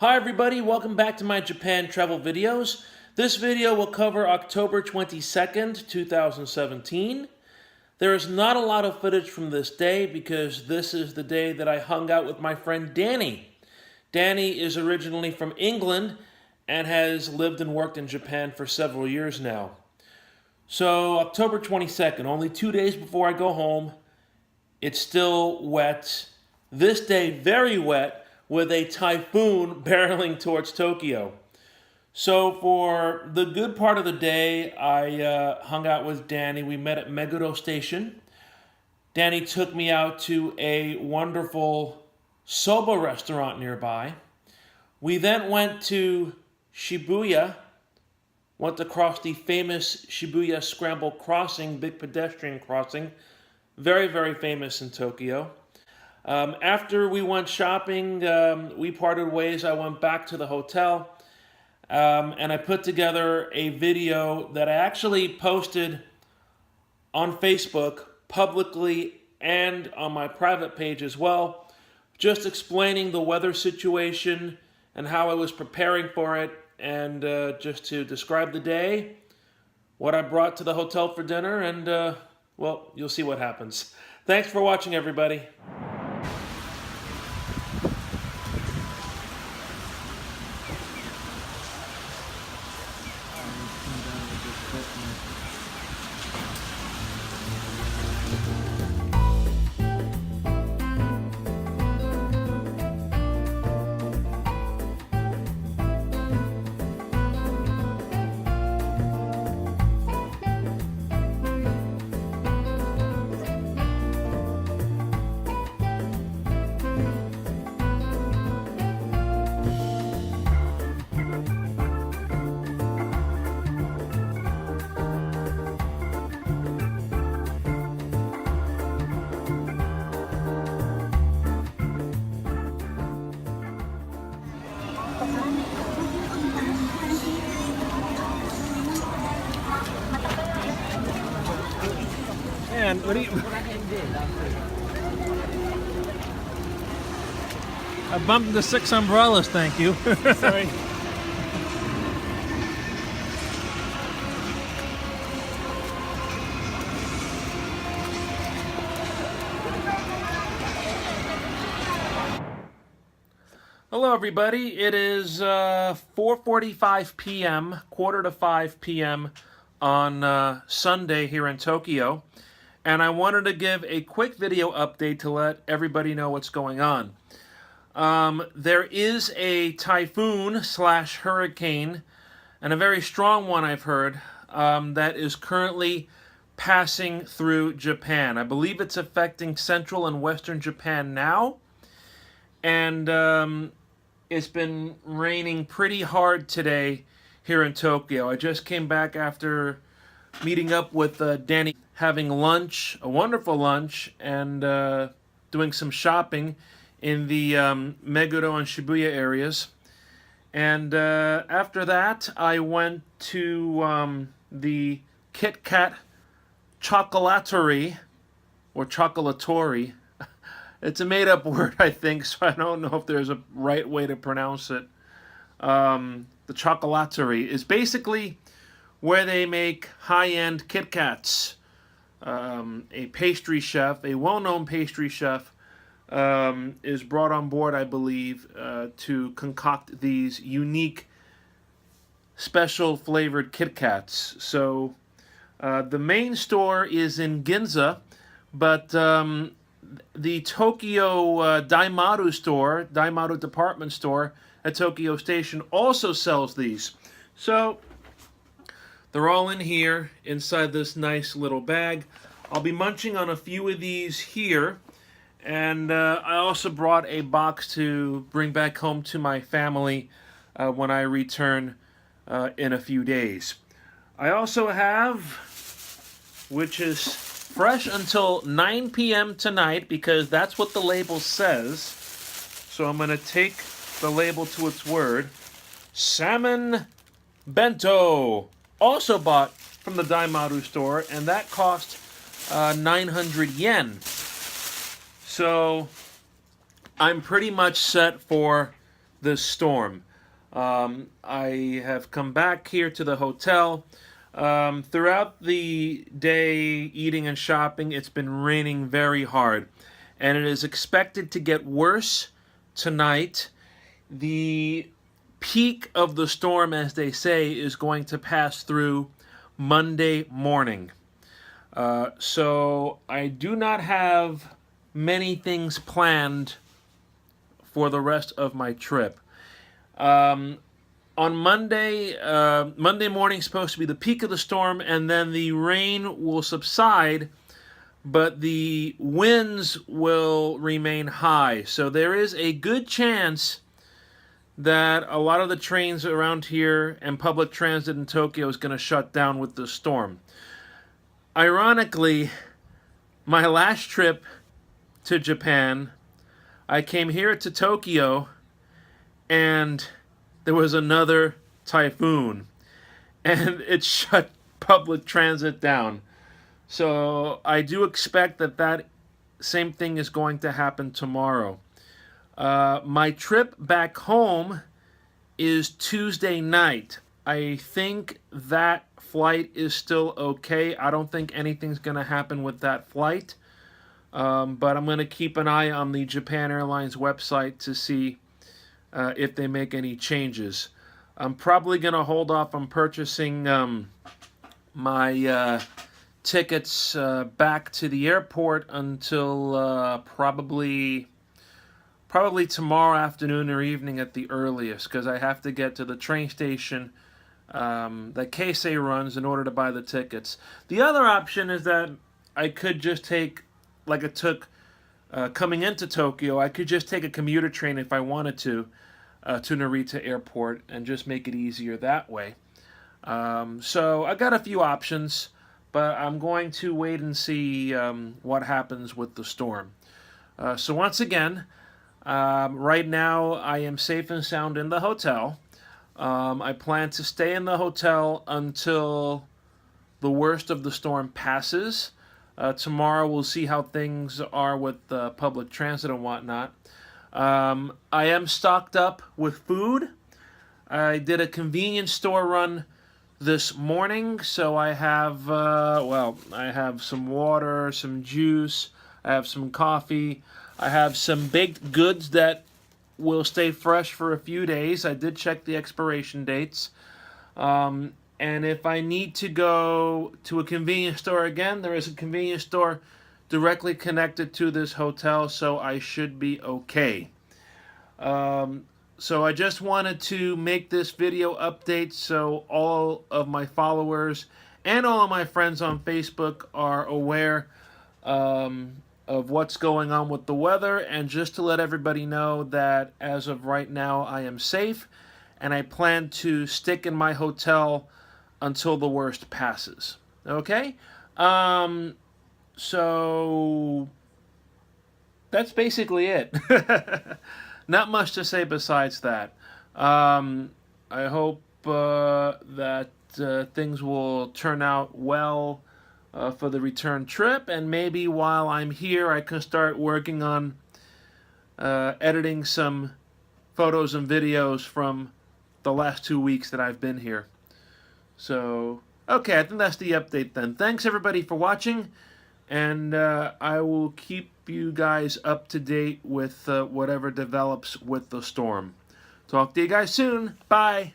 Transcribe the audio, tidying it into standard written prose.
Hi everybody, welcome back to my Japan travel videos. This video will cover October 22nd, 2017. There is not a lot of footage from this day because this is the day that I hung out with my friend Danny. Danny is originally from England and has lived and worked in Japan for several years now. So October 22nd, only 2 days before I go home, it's still wet. This day, very wet, with a typhoon barreling towards Tokyo. So for the good part of the day, I hung out with Danny. We met at Meguro Station. Danny took me out to a wonderful soba restaurant nearby. We then went to Shibuya, went across the famous Shibuya Scramble Crossing, big pedestrian crossing, very, very famous in Tokyo. After we went shopping, we parted ways. I went back to the hotel, and I put together a video that I actually posted on Facebook publicly and on my private page as well, just explaining the weather situation and how I was preparing for it, and just to describe the day, what I brought to the hotel for dinner, and well, you'll see what happens. Thanks for watching, everybody. Man, what do you... I bumped into 6 umbrellas, thank you. Sorry. Hello everybody, it is 4:45 p.m., quarter to 5 p.m. on Sunday here in Tokyo, and I wanted to give a quick video update to let everybody know what's going on. There is a typhoon slash hurricane, and a very strong one I've heard, that is currently passing through Japan. I believe it's affecting central and western Japan now, and it's been raining pretty hard today here in Tokyo. I just came back after meeting up with Danny, having lunch, a wonderful lunch, and doing some shopping in the Meguro and Shibuya areas. And after that, I went to the Kit Kat Chocolaterie, or Chocolatory. It's a made-up word, I think, so I don't know if there's a right way to pronounce it. The Chocolaterie is basically where they make high-end Kit Kats. A pastry chef, a well-known pastry chef, is brought on board, I believe, to concoct these unique, special flavored Kit Kats. So the main store is in Ginza, but the Tokyo Daimaru store, Daimaru department store at Tokyo Station also sells these. So they're all in here inside this nice little bag. I'll be munching on a few of these here, and I also brought a box to bring back home to my family when I return in a few days. I also have, which is fresh until 9 p.m. tonight, because that's what the label says. So I'm going to take the label to its word. Salmon Bento, also bought from the Daimaru store, and that cost 900 yen. So I'm pretty much set for this storm. I have come back here to the hotel. Throughout the day, eating and shopping, it's been raining very hard. And it is expected to get worse tonight. The peak of the storm, as they say, is going to pass through Monday morning. So I do not have many things planned for the rest of my trip. On Monday, Monday morning is supposed to be the peak of the storm, and then the rain will subside, but the winds will remain high. So there is a good chance that a lot of the trains around here and public transit in Tokyo is going to shut down with the storm. Ironically, my last trip to Japan, I came here to Tokyo and there was another typhoon and it shut public transit down. So I do expect that that same thing is going to happen tomorrow. My trip back home is Tuesday night. I think that flight is still okay. I don't think anything's going to happen with that flight. But I'm going to keep an eye on the Japan Airlines website to see if they make any changes. I'm probably going to hold off on purchasing my tickets back to the airport until probably tomorrow afternoon or evening at the earliest, because I have to get to the train station that Keisei runs in order to buy the tickets. The other option is that I could just take, like it took coming into Tokyo, I could just take a commuter train if I wanted to Narita Airport and just make it easier that way. So I got a few options, but I'm going to wait and see what happens with the storm. So once again, right now I am safe and sound in the hotel. I plan to stay in the hotel until the worst of the storm passes. Tomorrow we'll see how things are with public transit and whatnot. I am stocked up with food. I did a convenience store run this morning, so I have, I have some water, some juice, I have some coffee, I have some baked goods that will stay fresh for a few days. I did check the expiration dates. And if I need to go to a convenience store again, there is a convenience store directly connected to this hotel, so I should be okay. So I just wanted to make this video update so all of my followers and all of my friends on Facebook are aware of what's going on with the weather, and just to let everybody know that as of right now I am safe and I plan to stick in my hotel until the worst passes. Okay? So that's basically it. Not much to say besides that. I hope that things will turn out well for the return trip, and maybe while I'm here I can start working on editing some photos and videos from the last 2 weeks that I've been here. So, okay, I think that's the update then. Thanks everybody for watching, and I will keep you guys up to date with whatever develops with the storm. Talk to you guys soon. Bye.